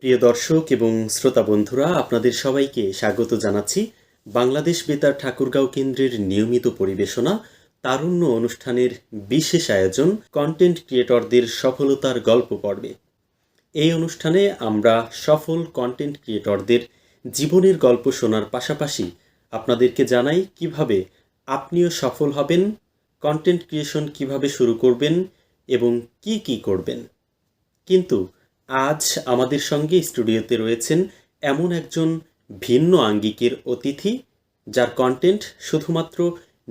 প্রিয় দর্শক এবং শ্রোতা বন্ধুরা, আপনাদের সবাইকে স্বাগত জানাচ্ছি বাংলাদেশ বেতার ঠাকুরগাঁও কেন্দ্রের নিয়মিত পরিবেশনা তারুণ্য অনুষ্ঠানের বিশেষ আয়োজন কন্টেন্ট ক্রিয়েটরদের সফলতার গল্প পর্বে। এই অনুষ্ঠানে আমরা সফল কন্টেন্ট ক্রিয়েটরদের জীবনের গল্প শোনার পাশাপাশি আপনাদেরকে জানাই কিভাবে আপনিও সফল হবেন, কন্টেন্ট ক্রিয়েশন কিভাবে শুরু করবেন এবং কি করবেন। কিন্তু আজ আমাদের সঙ্গে স্টুডিওতে রয়েছেন এমন একজন ভিন্ন আঙ্গিকের অতিথি, যার কন্টেন্ট শুধুমাত্র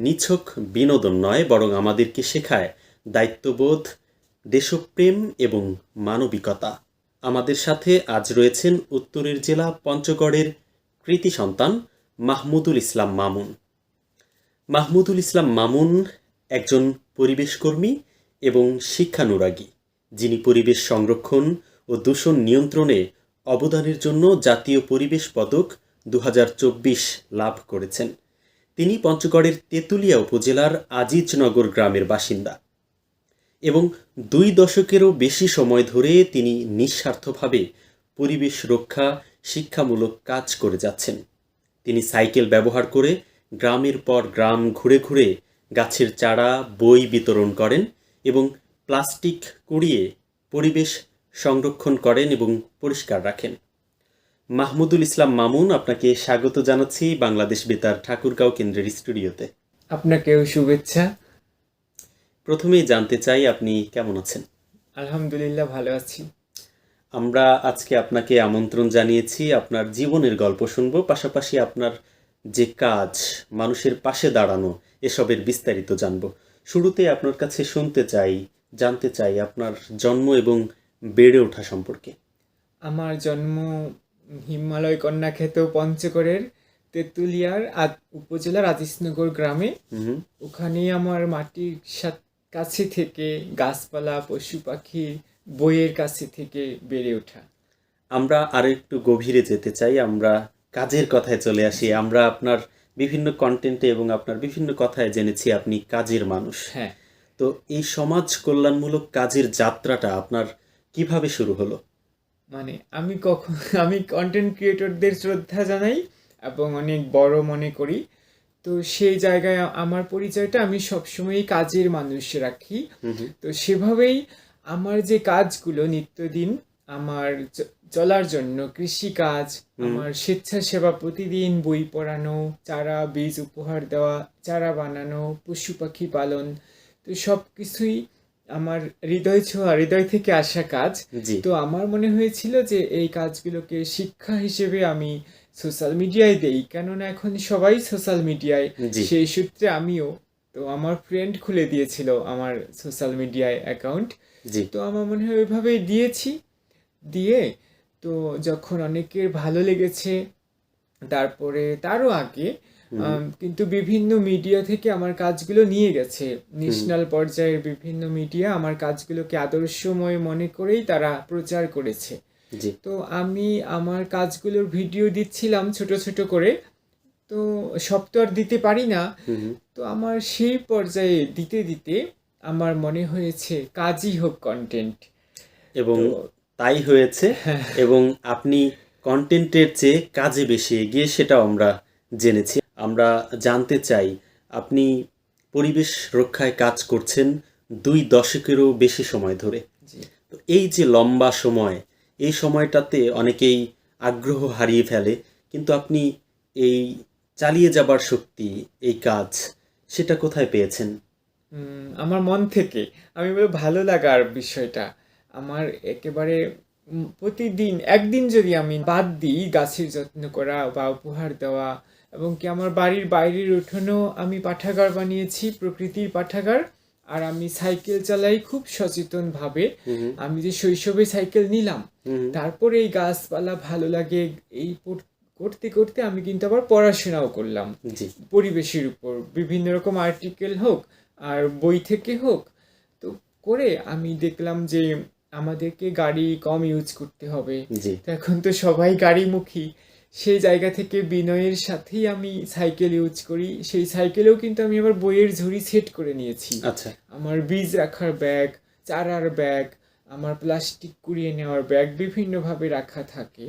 নিছক বিনোদন নয়, বরং আমাদেরকে শেখায় দায়িত্ববোধ, দেশপ্রেম এবং মানবিকতা। আমাদের সাথে আজ রয়েছেন উত্তরের জেলা পঞ্চগড়ের কৃতি সন্তান মাহমুদুল ইসলাম মামুন। মাহমুদুল ইসলাম মামুন একজন পরিবেশকর্মী এবং শিক্ষানুরাগী, যিনি পরিবেশ সংরক্ষণ ও দূষণ নিয়ন্ত্রণে অবদানের জন্য জাতীয় পরিবেশ পদক 2024 লাভ করেছেন। তিনি পঞ্চগড়ের তেঁতুলিয়া উপজেলার আজিজনগর গ্রামের বাসিন্দা এবং 2 দশকেরও বেশি সময় ধরে তিনি নিঃস্বার্থভাবে পরিবেশ রক্ষা শিক্ষামূলক কাজ করে যাচ্ছেন। তিনি সাইকেল ব্যবহার করে গ্রামের পর গ্রাম ঘুরে ঘুরে গাছের চারা, বই বিতরণ করেন এবং প্লাস্টিক কুড়িয়ে পরিবেশ সংরক্ষণ করেন এবং পরিষ্কার রাখেন। মাহমুদুল ইসলাম মামুন, আপনাকে স্বাগত জানাচ্ছি বাংলাদেশ বেতার ঠাকুরগাঁও কেন্দ্রের স্টুডিওতে। আপনাকেও শুভেচ্ছা। প্রথমেই জানতে চাই আপনি কেমন আছেন? আলহামদুলিল্লাহ ভালো আছি। আমরা আজকে আপনাকে আমন্ত্রণ জানিয়েছি আপনার জীবনের গল্প শুনবো, পাশাপাশি আপনার যে কাজ, মানুষের পাশে দাঁড়ানো, এসবের বিস্তারিত জানবো। শুরুতে আপনার কাছে জানতে চাই আপনার জন্ম এবং বেড়ে ওঠা সম্পর্কে। আমার জন্ম হিমালয় কন্যাখ্যাত পঞ্চগড়ের তেঁতুলিয়ার উপজেলার আজিজনগর গ্রামে। ওখানেই আমার মাটির কাছে থেকে গাছপালা, পশু পাখি, বইয়ের কাছে থেকে বেড়ে ওঠা। আমরা আরো একটু গভীরে যেতে চাই, আমরা কাজের কথায় চলে আসি। আমরা আপনার বিভিন্ন কন্টেন্টে এবং আপনার বিভিন্ন কথায় জেনেছি আপনি কাজের মানুষ। হ্যাঁ, তো এই সমাজ কল্যাণমূলক কাজের যাত্রাটা আপনার কিভাবে শুরু হলো? আমি কন্টেন্ট ক্রিয়েটরদের শ্রদ্ধা জানাই এবং অনেক বড় মনে করি। তো সেই জায়গায় আমার পরিচয়টা আমি সবসময়ই কাজের মানুষ রাখি। তো সেভাবেই আমার যে কাজগুলো নিত্যদিন আমার চলার জন্য, কৃষিকাজ, আমার স্বেচ্ছাসেবা, প্রতিদিন বই পড়ানো, চারা বীজ উপহার দেওয়া, চারা বানানো, পশু পাখি পালন, তো সব কিছুই আমার হৃদয় থেকে আসা কাজ। তো আমার মনে হয়েছিল যে এই কাজগুলোকে শিক্ষা হিসেবে আমি সোশ্যাল মিডিয়ায় দেই, কেননা এখন সবাই সোশ্যাল মিডিয়ায়। সেই সূত্রে আমিও, তো আমার ফ্রেন্ড খুলে দিয়েছিল আমার সোশ্যাল মিডিয়ায় অ্যাকাউন্ট। তো আমার মনে হয় ওইভাবেই দিয়ে তো যখন অনেকের ভালো লেগেছে, তারপরে তারও আগে কিন্তু বিভিন্ন মিডিয়া থেকে আমার কাজগুলো নিয়ে গেছে। ন্যাশনাল পর্যায়ের বিভিন্ন মিডিয়া আমার কাজগুলোকে আদর্শময় মনে করেই তারা প্রচার করেছে। তো আমি আমার কাজগুলোর ভিডিও দিচ্ছিলাম ছোট ছোট করে, তো সব তো আর দিতে পারি না। তো আমার সেই পর্যায়ে দিতে দিতে আমার মনে হয়েছে কাজই হোক কন্টেন্ট, এবং তাই হয়েছে। এবং আপনি কন্টেন্টের চেয়ে কাজে বেশি এগিয়ে, সেটাও আমরা জেনেছি। আমরা জানতে চাই, আপনি পরিবেশ রক্ষায় কাজ করছেন 2 দশকেরও বেশি সময় ধরে। তো এই যে লম্বা সময়, এই সময়টাতে অনেকেই আগ্রহ হারিয়ে ফেলে, কিন্তু আপনি এই চালিয়ে যাবার শক্তি, এই কাজ, সেটা কোথায় পেয়েছেন? আমার মন থেকে, আমি বলবো ভালো লাগার বিষয়টা আমার একেবারে। প্রতিদিন একদিন যদি আমি বাদ দিই গাছের যত্ন করা বা উপহার দেওয়া, এবং কি আমার বাড়ির বাইরের উঠোনেও আমি পাঠাগার বানিয়েছি, প্রকৃতির পাঠাগার। আর আমি সাইকেল চালাই খুব সচেতনভাবে। আমি যে শৈশবে সাইকেল নিলাম, তারপরে এই গাছপালা ভালো লাগে, এই করতে করতে আমি কিন্তু আবার পড়াশোনাও করলাম পরিবেশের উপর, বিভিন্ন রকম আর্টিকেল হোক আর বই থেকে হোক। তো করে আমি দেখলাম যে আমাদেরকে গাড়ি কম ইউজ করতে হবে। এখন তো সবাই গাড়িমুখী, সেই জায়গা থেকে বিনয়ের সাথেই আমি সাইকেল ইউজ করি। সেই সাইকেলেও কিন্তু আমি আবার বইয়ের ঝুড়ি সেট করে নিয়েছি। আমার বীজ রাখার ব্যাগ, চারার ব্যাগ, আমার প্লাস্টিক কুড়িয়ে নেওয়ার ব্যাগ বিভিন্নভাবে রাখা থাকে।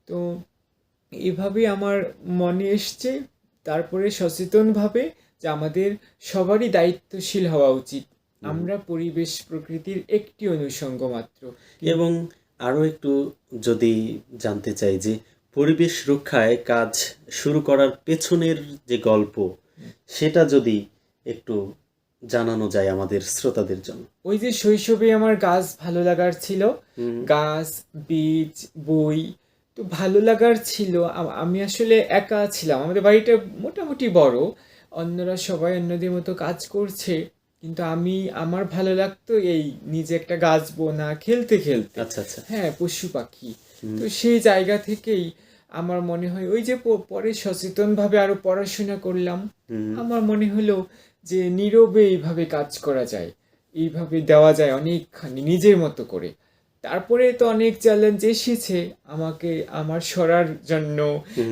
তো এভাবে আমার মনে এসছে, তারপরে সচেতনভাবে যে আমাদের সবারই দায়িত্বশীল হওয়া উচিত। আমরা পরিবেশ প্রকৃতির একটি অনুষঙ্গ মাত্র। এবং আরও একটু যদি জানতে চাই যে পরিবেশ রক্ষায় কাজ শুরু করার পেছনের যে গল্প, সেটা যদি একটু জানানো যায় আমাদের শ্রোতাদের জন্য। ওই যে শৈশবে আমার গাছ ভালো লাগার ছিল, গাছ, বীজ, বই, তো ভালো লাগার ছিল। আমি আসলে একা ছিলাম, আমাদের বাড়িটা মোটামুটি বড়, অন্যরা সবাই অন্যদের মতো কাজ করছে, কিন্তু আমার ভালো লাগতো এই নিজে একটা গাছ বোনা, খেলতে খেলতে। আচ্ছা আচ্ছা। হ্যাঁ, পশু পাখি। তো সেই জায়গা থেকেই আমার মনে হয় ওই যে পরে সচেতনভাবে আরো পড়াশোনা করলাম, আমার মনে হলো যে নীরবে এইভাবে কাজ করা যায়, এইভাবে দেওয়া যায় অনেকখানি নিজের মতো করে। তারপরে তো অনেক চ্যালেঞ্জ এসেছে আমাকে, আমার সরার জন্য,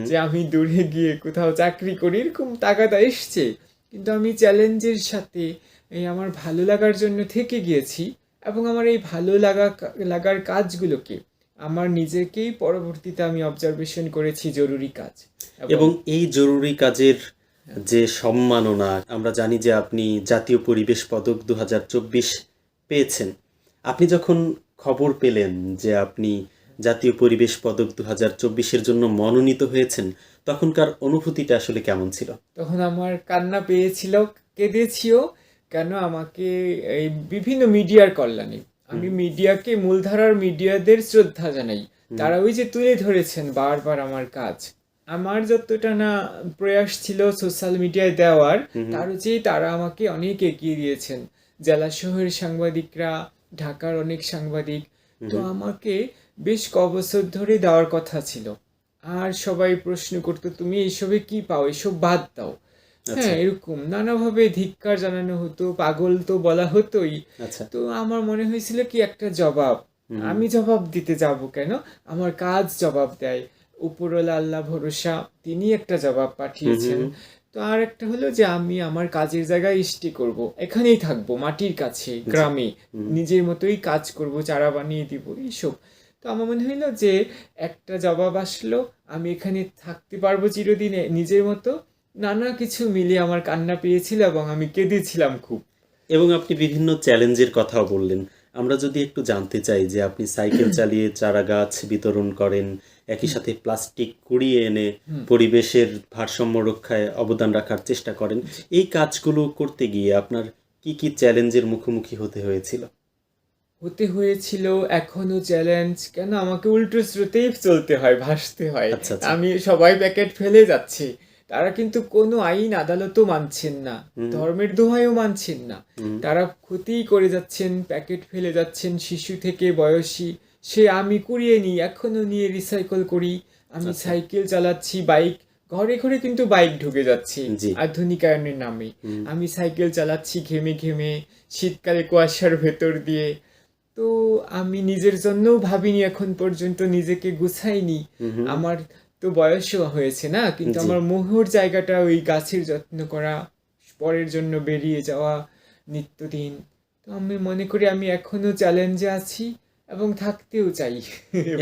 যে আমি দূরে গিয়ে কোথাও চাকরি করি, এরকম তাগাদা এসছে, কিন্তু আমি চ্যালেঞ্জের সাথে এই আমার ভালো লাগার জন্য থেকে গিয়েছি, এবং আমার এই ভালো লাগার কাজগুলোকে আমার নিজেকেই পরবর্তীতে আমি অবজারভেশন করেছি জরুরি কাজ। এবং এই জরুরি কাজের যে সম্মাননা, আমরা জানি যে আপনি জাতীয় পরিবেশ পদক 2024 পেয়েছেন। আপনি যখন খবর পেলেন যে আপনি জাতীয় পরিবেশ পদক 2024-এর জন্য মনোনীত হয়েছেন, তখনকার অনুভূতিটা আসলে কেমন ছিল? তখন আমার কান্না পেয়েছিল, কেঁদেছিও। কেন, আমাকে এই বিভিন্ন মিডিয়ার কল্যাণে, আমি মিডিয়াকে, মূলধারার মিডিয়াদের শ্রদ্ধা জানাই। তারা ওই যে তুলে ধরেছেন বারবার আমার কাজ, আমার যতটা না প্রয়াস ছিল সোশ্যাল মিডিয়ায় দেওয়ার, তার চেয়ে তারা আমাকে অনেক এগিয়ে দিয়েছেন। জেলা শহরের সাংবাদিকরা, ঢাকার অনেক সাংবাদিক, তো আমাকে বেশ কবছর ধরে দেওয়ার কথা ছিল। আর সবাই প্রশ্ন করতো, তুমি এইসবে কি পাও, এসব বাদ দাও। হ্যাঁ, এরকম নানাভাবে ধিক্কার জানানো হতো, পাগল তো বলা হতোই। তো আমার মনে হয়েছিল কি একটা জবাব, আমি জবাব দিতে যাব কেন, আমার কাজ জবাব দেয়। উপরওয়ালা আল্লাহ ভরসা, তিনি একটা জবাব পাঠিয়েছেন। তো আর একটা হলো যে আমি আমার কাজের জায়গায় স্টে করব, এখানেই থাকবো, মাটির কাছে, গ্রামে নিজের মতোই কাজ করব, চারা বানিয়ে দিব, এইসব। তো আমার মনে হইলো যে একটা জবাব আসলো, আমি এখানে থাকতে পারবো চিরদিনে নিজের মতো। নানা কিছু মিলিয়ে আমার কান্না পেয়েছিল এবং আমি কেঁদেছিলাম খুব। এবং আপনি বিভিন্ন চ্যালেঞ্জের কথাও বললেন। আমরা যদি একটু জানতে চাই যে আপনি সাইকেল চালিয়ে চারা গাছ বিতরণ করেন, একই সাথে প্লাস্টিক কুড়িয়ে এনে পরিবেশের ভারসাম্য রক্ষায় অবদান রাখার চেষ্টা করেন, এই কাজগুলো করতে গিয়ে আপনার কি কি চ্যালেঞ্জের মুখোমুখি হতে হয়েছিল? এখনো চ্যালেঞ্জ, কেন আমাকে উল্টো স্রোতেই চলতে হয়, ভাসতে হয়। আচ্ছা আচ্ছা। আমি সবাই প্যাকেট ফেলে যাচ্ছে, তারা কিন্তু কোনো আইন আদালতও মানছেন না, ধর্মের দোহাইও মানছেন না, তারা ক্ষতিই করে যাচ্ছেন, প্যাকেট ফেলে যাচ্ছেন, শিশু থেকে বয়সী। আমি কুড়িয়ে নিই, এখনো নিয়ে রিসাইকেল করি। আমি সাইকেল চালাচ্ছি, বাইক, ঘরে ঘরে কিন্তু বাইক ঢুকে যাচ্ছে আধুনিকায়নের নামে। আমি সাইকেল চালাচ্ছি ঘেমে ঘেমে, শীতকালে কুয়াশার ভেতর দিয়ে। তো আমি নিজের জন্যও ভাবিনি এখন পর্যন্ত, নিজেকে গুছাইনি। আমার তো বয়সও হয়েছে না, কিন্তু আমার মোহর জায়গাটা ওই গাছের যত্ন করা, পরের জন্য বেরিয়ে যাওয়া নিত্যদিন। তো আমি মনে করি আমি এখনো চ্যালেঞ্জে আছি এবং থাকতেও চাই।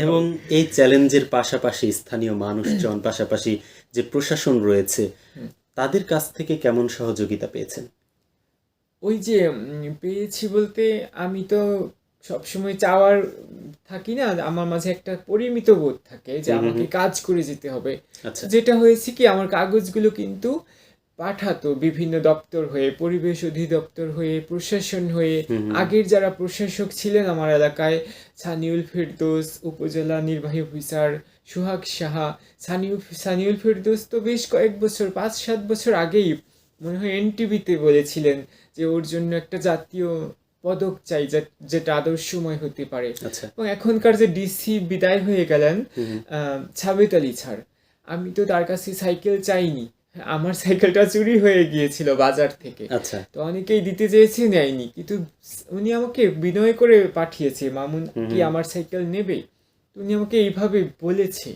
এবং এই চ্যালেঞ্জের পাশাপাশি স্থানীয় মানুষজন, পাশাপাশি যে প্রশাসন রয়েছে, তাদের কাছ থেকে কেমন সহযোগিতা পেয়েছেন? ওই যে পেয়েছি বলতে, আমি তো সবসময় চাওয়ার থাকি না, আমার মাঝে একটা পরিমিত বোধ থাকে যে আমাকে কাজ করে যেতে হবে। যেটা হয়েছে কি, আমার কাগজগুলো কিন্তু পাঠাতো বিভিন্ন দপ্তর হয়ে, পরিবেশ অধিদপ্তর হয়ে, প্রশাসন হয়ে। আগের যারা প্রশাসক ছিলেন আমার এলাকায়, সানিউল ফেরদৌস, উপজেলা নির্বাহী অফিসার সোহাগ সাহা। সানিউল ফেরদৌস তো বেশ কয়েক বছর, 5-7 বছর আগেই মনে হয় এনটিভিতে বলেছিলেন যে ওর জন্য একটা জাতীয় পদক চাই, যেটা আদর্শময় হতে পারে। এবং এখনকার যে ডিসি বিদায় হয়ে গেলেন, ছাবেত আলী স্যার, আমি তো তার কাছে সাইকেল চাইনি, আমার সাইকেলটা চুরি হয়ে গিয়েছিল বাজার থেকে। তো অনেকেই দিতে চেয়েছে, নেয়নি, কিন্তু উনি আমাকে বিনয় করে পাঠিয়েছে, মামুন কি আমার সাইকেল নেবে? উনি আমাকে এইভাবে বলেছে,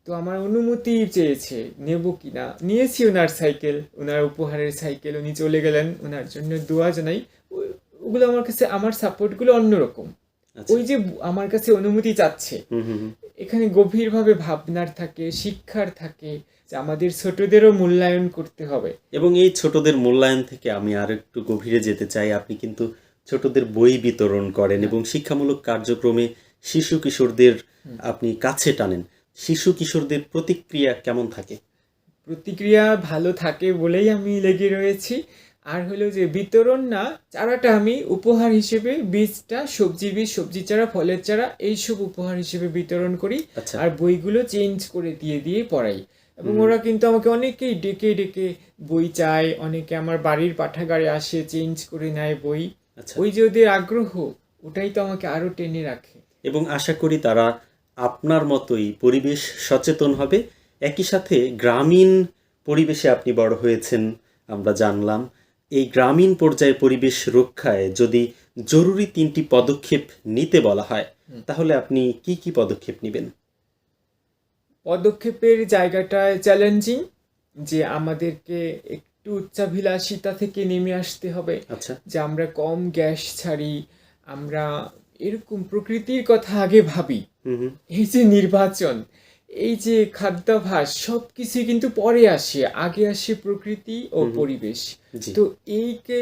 তো আমার অনুমতি চেয়েছে, নেব কিনা। নিয়েছি ওনার সাইকেল, ওনার উপহারের সাইকেল, উনি চলে গেলেন, ওনার জন্য দোয়া জানাই। ওগুলো আমার কাছে, আমার সাপোর্টগুলো অন্যরকম। আচ্ছা। ওই যে আমার কাছে অনুমতি চাচ্ছে, হুম হুম হুম। এখানে গভীরভাবে ভাবনার থাকে, শিক্ষার থাকে, যে আমাদের ছোটদেরও মূল্যায়ন করতে হবে। এবং এই ছোটদের মূল্যায়ন থেকে আমি আর একটু গভীরে যেতে চাই। আপনি কিন্তু ছোটদের বই বিতরণ করেন এবং শিক্ষামূলক কার্যক্রমে শিশু কিশোরদের আপনি কাছে টানেন। শিশু কিশোরদের প্রতিক্রিয়া কেমন থাকে? প্রতিক্রিয়া ভালো থাকে বলেই আমি লেগে রয়েছি। আর হলো যে বিতরণ না, চারাটা আমি উপহার হিসেবে, বীজটা সবজির বীজ, সবজি চারা, ফলের চারা এইসব উপহার হিসেবে বিতরণ করি। আচ্ছা। আর বইগুলো চেঞ্জ করে দিয়ে দিয়ে পড়াই। এবং ওরা কিন্তু আমাকে অনেকেই ডেকে ডেকে বই চায়, অনেকে আমার বাড়ির পাঠাগারে আসে, চেঞ্জ করে নেয় বই। আচ্ছা। ওই যে ওদের আগ্রহ, ওটাই তো আমাকে আরো টেনে রাখে। এবং আশা করি তারা আপনার মতোই পরিবেশ সচেতন হবে। একই সাথে গ্রামীণ পরিবেশে আপনি বড় হয়েছেন আমরা জানলাম। এই গ্রামীণ পর্যায়ে পরিবেশ রক্ষায় যদি জরুরি 3টি পদক্ষেপ নিতে বলা হয়, তাহলে আপনি কি কি পদক্ষেপ নেবেন? পদক্ষেপের জায়গাটায় চ্যালেঞ্জিং, যে আমাদেরকে একটু উচ্চাভিলাষিতা থেকে নেমে আসতে হবে, আচ্ছা। যে আমরা কম গ্যাস ছাড়ি, আমরা এরকম প্রকৃতির কথা আগে ভাবি। হুম হুম। এই যে নির্বাচন, এই যে খাদ্যাভ্যাস, সব কিছুই কিন্তু পরে আসে, আগে আসে প্রকৃতি ও পরিবেশ। জি। তো এইকে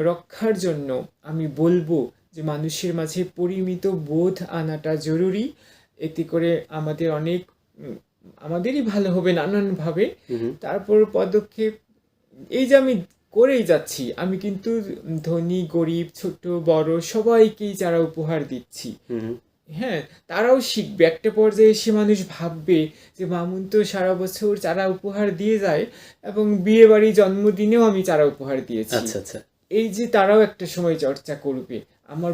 রক্ষার জন্য আমি বলবো যে মানুষের মাঝে পরিমিত বোধ আনাটা জরুরি। এতে করে আমাদের অনেক আমাদেরই ভালো হবে নানানভাবে। হুম হুম। তারপর পদক্ষেপ, এই যে আমি করেই যাচ্ছি, আমি কিন্তু ধনী গরিব ছোট বড় সবাইকেই চারা উপহার দিচ্ছি। হুম হুম। হ্যাঁ, তারাও শিখবে, একটা পর্যায়ে এসে মানুষ ভাববে যে মামুন তো সারা বছর চারা উপহার দিয়ে যায়, এবং বিয়ে বাড়ি জন্মদিনেও আমি চারা উপহার দিয়েছি। আচ্ছা আচ্ছা। এই যে তারাও একটা সময় চর্চা করবে, আমার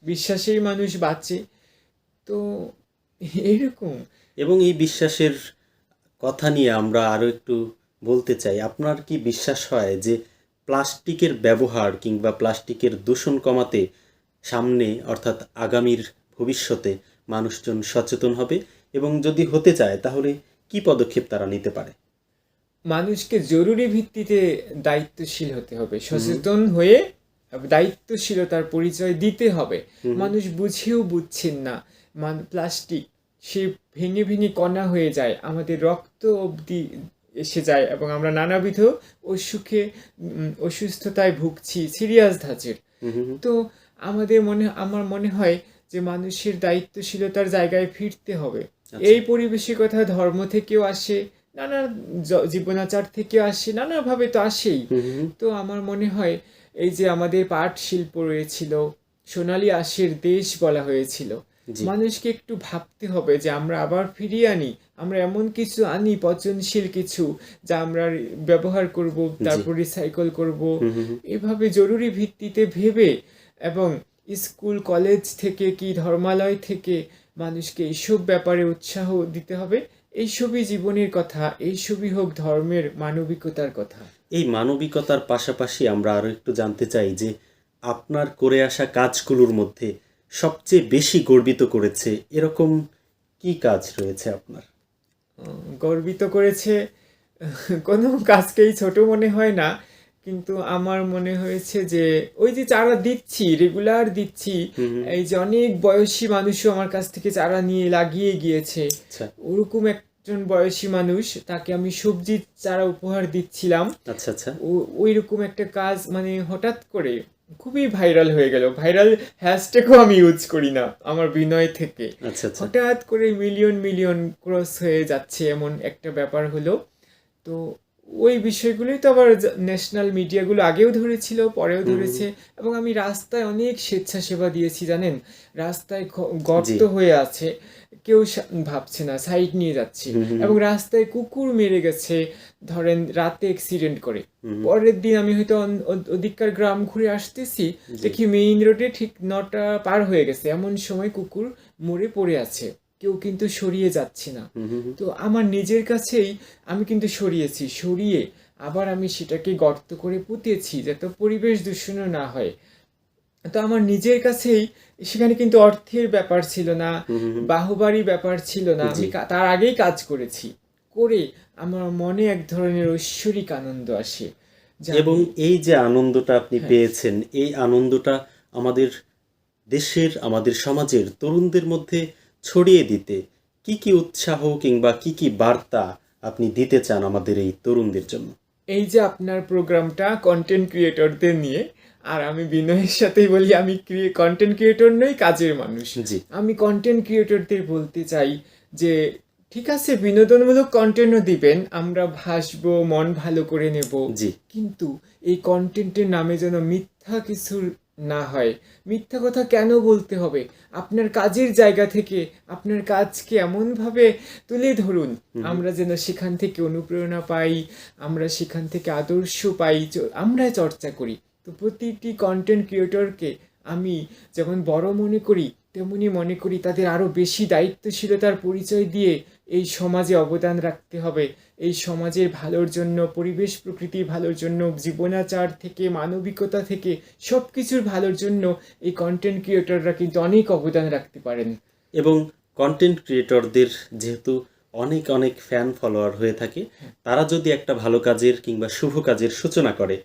বিশ্বাসেই মানুষ বাঁচে। তো এইরকম। এবং এই বিশ্বাসের কথা নিয়ে আমরা আরও একটু বলতে চাই। আপনার কি বিশ্বাস হয় যে প্লাস্টিকের ব্যবহার কিংবা প্লাস্টিকের দূষণ কমাতে সামনে অর্থাৎ আগামীর ভবিষ্যতে মানুষজন সচেতন হবে? এবং যদি হতে চায় তাহলে কি পদক্ষেপ তারা নিতে পারে? মানুষকে জরুরি ভিত্তিতে দায়িত্বশীল হতে হবে, সচেতন হয়ে দায়িত্বশীলতার পরিচয় দিতে হবে। মানুষ বুঝেও বুঝছেন না, প্লাস্টিক সে ভেঙে ভেঙে কণা হয়ে যায়, আমাদের রক্ত অবধি এসে যায়, এবং আমরা নানাবিধ অসুস্থতায় ভুগছি, সিরিয়াস ধাঁচের। তো আমার মনে হয় যে মানুষের দায়িত্বশীলতার জায়গায় ফিরতে হবে। এই পরিবেশের কথা ধর্ম থেকেও আসে, নানা জীবনাচার থেকে আসে, নানাভাবে তো আসেই। তো আমার মনে হয় এই যে আমাদের পাট শিল্প রয়েছিল, সোনালী আঁশের দেশ বলা হয়েছিল, জি। মানুষকে একটু ভাবতে হবে যে আমরা আবার ফিরিয়ে আনি, আমরা এমন কিছু আনি পচনশীল কিছু, যা আমরা ব্যবহার করব, তারপর রিসাইকেল করব। এভাবে জরুরি ভিত্তিতে ভেবে, এবং স্কুল কলেজ থেকে কি ধর্মালয় থেকে মানুষকে এইসব ব্যাপারে উৎসাহ দিতে হবে। এইসবই জীবনের কথা, এইসবই হোক ধর্মের মানবিকতার কথা। এই মানবিকতার পাশাপাশি আমরা আরও একটু জানতে চাই যে আপনার করে আসা কাজগুলোর মধ্যে সবচেয়ে বেশি গর্বিত করেছে এরকম কি কাজ রয়েছে আপনার? গর্বিত করেছে, কোনো কাজকেই ছোট মনে হয় না, কিন্তু আমার মনে হয়েছে যে ওই যে চারা দিচ্ছি, রেগুলার দিচ্ছি, এই যে অনেক বয়সী মানুষও আমার কাছ থেকে চারা নিয়ে লাগিয়ে গিয়েছে। আচ্ছা ওরকম একজন বয়সী মানুষ, তাকে আমি সবজির চারা উপহার দিচ্ছিলাম। আচ্ছা। আচ্ছা। ওই রকম একটা কাজ মানে হঠাৎ করে খুবই ভাইরাল হয়ে গেল। ভাইরাল হ্যাশট্যাগও আমি ইউজ করি না আমার বিনয় থেকে। আচ্ছা আচ্ছা। হঠাৎ করে মিলিয়ন মিলিয়ন ক্রস হয়ে যাচ্ছে, এমন একটা ব্যাপার হলো। তো ওই বিষয়গুলোই তো আবার ন্যাশনাল মিডিয়াগুলো আগেও ধরেছিল, পরেও ধরেছে। এবং আমি রাস্তায় অনেক স্বেচ্ছাসেবা দিয়েছি, জানেন, রাস্তায় গর্ত হয়ে আছে, কেউ ভাবছে না, সাইড নিয়ে যাচ্ছে, এবং রাস্তায় কুকুর মেরে গেছে, ধরেন রাতে অ্যাক্সিডেন্ট করে। পরের দিন আমি হয়তো ওদিককার গ্রাম ঘুরে আসতেছি, দেখি মেইন রোডে ঠিক 9টা পার হয়ে গেছে, এমন সময় কুকুর মরে পড়ে আছে, কেউ কিন্তু সরিয়ে যাচ্ছে না। তো আমার নিজের কাছেই আমি কিন্তু সরিয়ে আবার আমি সেটাকে গর্ত করে পুঁতেছি যাতে পরিবেশ দূষণও না হয়। তো আমার নিজের কাছেই, সেখানে কিন্তু অর্থের ব্যাপার ছিল না, বাহুবাড়ি ব্যাপার ছিল না, আমি তার আগেই কাজ করেছি, করে আমার মনে এক ধরনের ঐশ্বরিক আনন্দ আসে। এবং এই যে আনন্দটা আপনি পেয়েছেন, এই আনন্দটা আমাদের দেশের, আমাদের সমাজের তরুণদের মধ্যে ছড়িয়ে দিতে কি কি উৎসাহ কিংবা কি কি বার্তা আপনি দিতে চান আমাদের এই তরুণদের জন্য? এই যে আপনার প্রোগ্রামটা কন্টেন্ট ক্রিয়েটরদের নিয়ে, আর আমি বিনয়ের সাথেই বলি, আমি কন্টেন্ট ক্রিয়েটর নই, কাজের মানুষ। জি। আমি কন্টেন্ট ক্রিয়েটরদের বলতে চাই যে ঠিক আছে, বিনোদনমূলক কন্টেন্টও দিবেন, আমরা হাসবো, মন ভালো করে নেব, জি। কিন্তু এই কন্টেন্টের নামে যেন মিথ্যা কিছু না হয়। মিথ্যা কথা কেন বলতে হবে? আপনার কাজের জায়গা থেকে আপনার কাজকে এমনভাবে তুলে ধরুন, আমরা যেন সেখান থেকে অনুপ্রেরণা পাই, আমরা সেখান থেকে আদর্শ পাই, আমরা চর্চা করি। তো প্রতিটি কন্টেন্ট ক্রিয়েটরকে আমি যেমন বড় মনে করি, তেমনি মনে করি তাদের আরও বেশি দায়িত্বশীলতার পরিচয় দিয়ে এই সমাজে অবদান রাখতে হবে। এই সমাজের ভালোর জন্য, পরিবেশ প্রকৃতির ভালোর জন্য, জীবনাচার থেকে, মানবিকতা থেকে, সব কিছুর ভালোর জন্য এই কন্টেন্ট ক্রিয়েটররা কিন্তু অনেক অবদান রাখতে পারেন। এবং কন্টেন্ট ক্রিয়েটরদের যেহেতু অনেক অনেক ফ্যান ফলোয়ার হয়ে থাকে, তারা যদি একটা ভালো কাজের কিংবা শুভ কাজের সূচনা করে,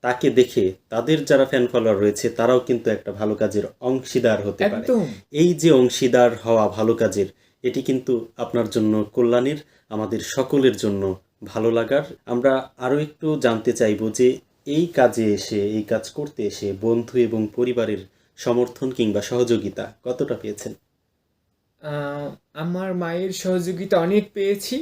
তাকে দেখে তাদের যারা ফ্যান ফলোয়ার রয়েছে তারাও কিন্তু একটা ভালো কাজের অংশীদার হতে পারে। একদম। এই যে অংশীদার হওয়া ভালো কাজের, এটি কিন্তু আপনার জন্য কল্যাণের, আমাদের সকলের জন্য ভালো লাগার। আমরা আরও একটু জানতে চাইবো যে এই কাজে এসে, এই কাজ করতে এসে বন্ধু এবং পরিবারের সমর্থন কিংবা সহযোগিতা কতটা পেয়েছেন? আমার মায়ের সহযোগিতা অনেক পেয়েছি।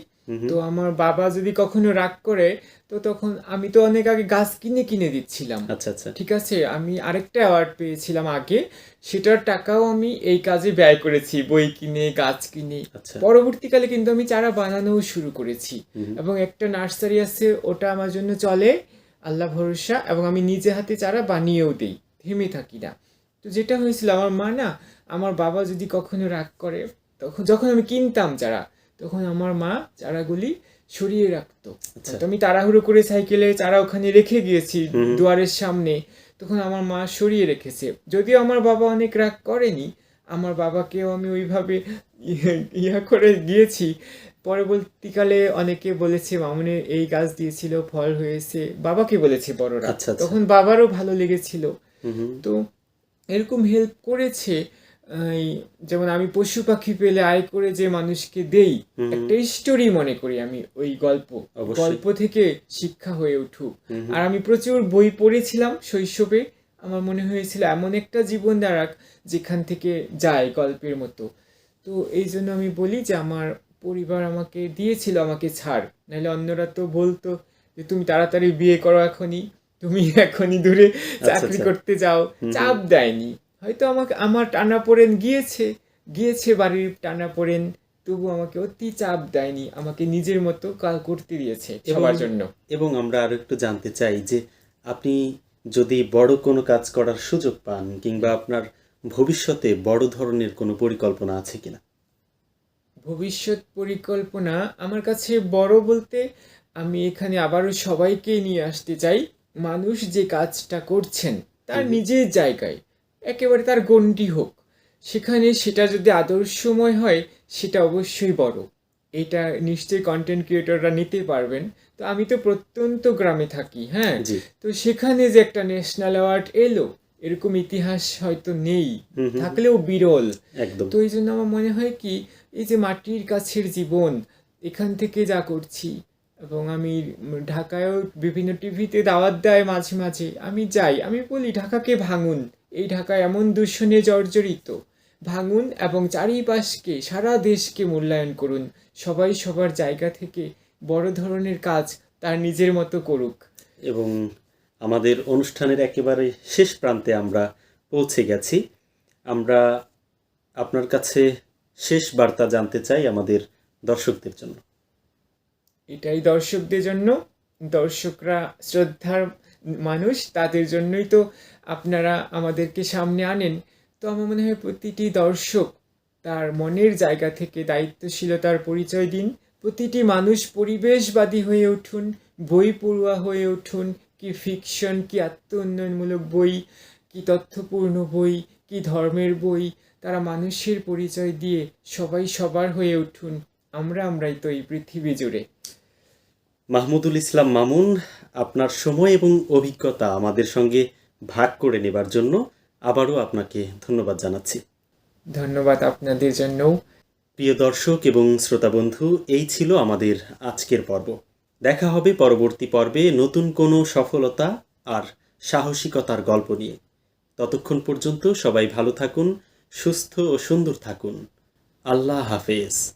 তো আমার বাবা যদি কখনো রাগ করে, তো তখন আমি তো অনেক আগে গাছ কিনে কিনে দিচ্ছিলাম। আচ্ছা আচ্ছা। ঠিক আছে, আমি আরেকটা অ্যাওয়ার্ড পেয়েছিলাম আগে, সেটার টাকাও আমি এই কাজে ব্যয় করেছি, বই কিনে, গাছ কিনে। আচ্ছা। পরবর্তীকালে কিন্তু আমি চারা বানানোও শুরু করেছি, এবং একটা নার্সারি আছে, ওটা আমার জন্য চলে, আল্লাহ ভরসা, এবং আমি নিজে হাতে চারা বানিয়েও দিই, থেমে থাকি না। তো যেটা হয়েছিল, আমার মা না, আমার বাবা যদি কখনো রাগ করে, তখন যখন আমি কিনতাম চারা, তখন আমার মা চারাগুলি সরিয়ে রাখতো। তো আমি তাড়াহুড়ো করে সাইকেলে চারা ওখানে রেখে গিয়েছি দুয়ারের সামনে, তখন আমার মা সরিয়ে রেখেছে। যদিও আমার বাবা অনেক রাগ করেনি, আমার বাবাকেও আমি ওইভাবে ইয়া করে দিয়েছি। পরবর্তীকালে অনেকে বলেছে মামুনের এই গাছ দিয়েছিল, ফল হয়েছে, বাবাকে বলেছে বড়রা, আচ্ছা আচ্ছা। তখন বাবারও ভালো লেগেছিল। হুম। তো এরকম হেল্প করেছে। যেমন আমি পশু পাখি পেলে আয় করে যে মানুষকে দেই, একটা স্টোরি মনে করি আমি, ওই গল্প থেকে শিক্ষা হয়ে উঠুক। আর আমি প্রচুর বই পড়েছিলাম শৈশবে, আমার মনে হয়েছিল এমন একটা জীবন দাঁড়াক যেখান থেকে যায় গল্পের মতো। তো এই জন্য আমি বলি যে আমার পরিবার আমাকে দিয়েছিল আমাকে ছাড়, নাহলে অন্যরা তো বলতো যে তুমি তাড়াতাড়ি বিয়ে করো এখনই, তুমি এখনই দূরে চাকরি করতে যাও, চাপ দেয়নি। হয়তো আমাকে আমার টানাপোড়েন গিয়েছে বাড়ির টানাপোড়েন, তবু আমাকে অতি চাপ দেয়নি, আমাকে নিজের মতো করতে দিয়েছে সবার জন্য। এবং আমরা আরো একটু জানতে চাই যে আপনি যদি বড় কোনো কাজ করার সুযোগ পান, কিংবা আপনার ভবিষ্যতে বড় ধরনের কোনো পরিকল্পনা আছে কিনা? ভবিষ্যৎ পরিকল্পনা আমার কাছে বড় বলতে, আমি এখানে আবারও সবাইকে নিয়ে আসতে চাই, মানুষ যে কাজটা করছেন তার নিজের জায়গায় একেবারে তার গণ্ডি হোক, সেখানে সেটা যদি আদর্শময় হয়, সেটা অবশ্যই বড়। এটা নিশ্চয়ই কন্টেন্ট ক্রিয়েটররা নিতে পারবেন। তো আমি তো প্রত্যন্ত গ্রামে থাকি, হ্যাঁ, তো সেখানে যে একটা ন্যাশনাল অ্যাওয়ার্ড এলো, এরকম ইতিহাস হয়তো নেই, থাকলেও বিরল। একদম। তো এই জন্য আমার মনে হয় কি, এই যে মাটির কাছের জীবন, এখান থেকে যা করছি, এবং আমি ঢাকায়ও বিভিন্ন টিভিতে দাওয়াত দেয় মাঝে মাঝে, আমি যাই, আমি বলি ঢাকাকে ভাঙুন, এই ঢাকা এমন দূষণে জর্জরিত, ভাঙুন এবং চারিপাশকে, সারা দেশকে মূল্যায়ন করুন, সবাই সবার জায়গা থেকে বড় ধরনের কাজ তার নিজের মতো করুক। এবং আমাদের অনুষ্ঠানের একেবারে শেষ প্রান্তে আমরা পৌঁছে গেছি। আমরা আপনার কাছে শেষ বার্তা জানতে চাই আমাদের দর্শকদের জন্য। এটাই দর্শকদের জন্য, দর্শকরা শ্রদ্ধার মানুষ, তাদের জন্যই তো আপনারা আমাদেরকে সামনে আনেন। তো আমার মনে হয় প্রতিটি দর্শক তার মনের জায়গা থেকে দায়িত্বশীলতার পরিচয় দিন, প্রতিটি মানুষ পরিবেশবাদী হয়ে উঠুন, বই পড়ুয়া হয়ে উঠুন, কি ফিকশন, কি আত্ম উন্নয়নমূলক বই, কি তথ্যপূর্ণ বই, কি ধর্মের বই, তারা মানুষের পরিচয় দিয়ে সবাই সবার হয়ে উঠুন। আমরাই তো এই পৃথিবী জুড়ে। মাহমুদুল ইসলাম মামুন, আপনার সময় এবং অভিজ্ঞতা আমাদের সঙ্গে ভাগ করে নেবার জন্য আবারও আপনাকে ধন্যবাদ জানাচ্ছি। ধন্যবাদ আপনাদের জন্যও। প্রিয় দর্শক এবং শ্রোতা বন্ধু, এই ছিল আমাদের আজকের পর্ব। দেখা হবে পরবর্তী পর্বে নতুন কোনো সফলতা আর সাহসিকতার গল্প নিয়ে। ততক্ষণ পর্যন্ত সবাই ভালো থাকুন, সুস্থ ও সুন্দর থাকুন। আল্লাহ হাফেজ।